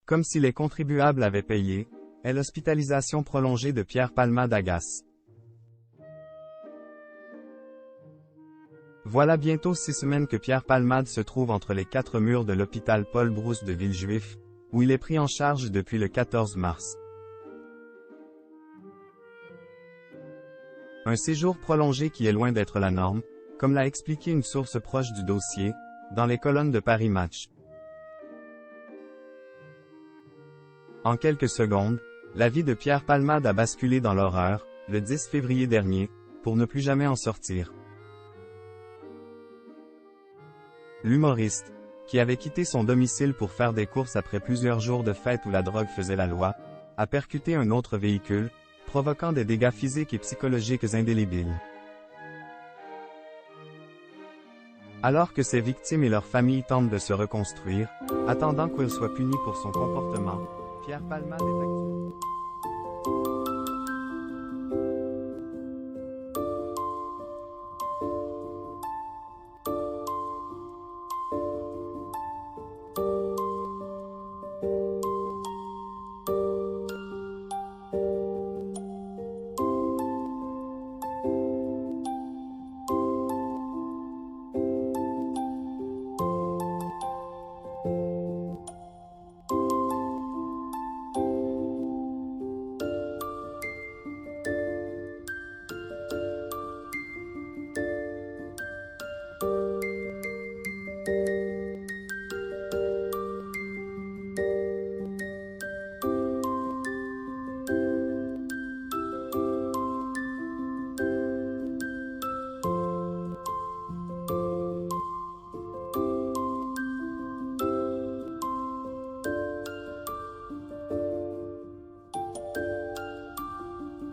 Comme si les contribuables avaient payé, est l'hospitalisation prolongée de Pierre Palmade agace. Voilà bientôt 6 semaines que Pierre Palmade se trouve entre les 4 murs de l'hôpital Paul Brousse de Villejuif, où il est pris en charge depuis le 14 mars. Un séjour prolongé qui est loin d'être la norme, comme l'a expliqué une source proche du dossier, dans les colonnes de Paris Match. En quelques secondes, la vie de Pierre Palmade a basculé dans l'horreur, le 10 février dernier, pour ne plus jamais en sortir. L'humoriste, qui avait quitté son domicile pour faire des courses après plusieurs jours de fête où la drogue faisait la loi, a percuté un autre véhicule, provoquant des dégâts physiques et psychologiques indélébiles. Alors que ses victimes et leurs familles tentent de se reconstruire, attendant qu'il soit puni pour son comportement, Pierre Palmade est actuellement...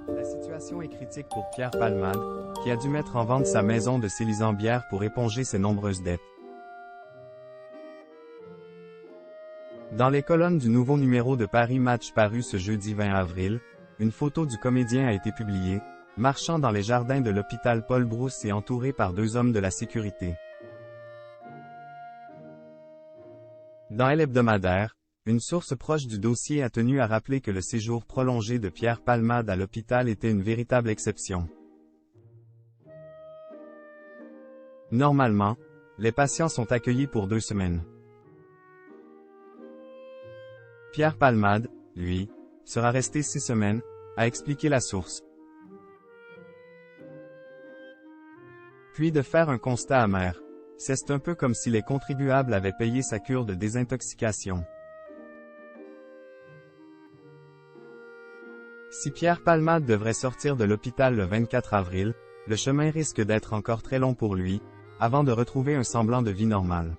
La situation est critique pour Pierre Palmade, qui a dû mettre en vente sa maison de Célisambière pour éponger ses nombreuses dettes. Dans les colonnes du nouveau numéro de Paris Match paru ce jeudi 20 avril, une photo du comédien a été publiée, marchant dans les jardins de l'hôpital Paul Brousse et entouré par 2 hommes de la sécurité. Dans Elle hebdomadaire, une source proche du dossier a tenu à rappeler que le séjour prolongé de Pierre Palmade à l'hôpital était une véritable exception. Normalement, les patients sont accueillis pour 2 semaines. Pierre Palmade, lui, sera resté 6 semaines, a expliqué la source. Puis de faire un constat amer. C'est un peu comme si les contribuables avaient payé sa cure de désintoxication. Si Pierre Palmade devrait sortir de l'hôpital le 24 avril, le chemin risque d'être encore très long pour lui, avant de retrouver un semblant de vie normale.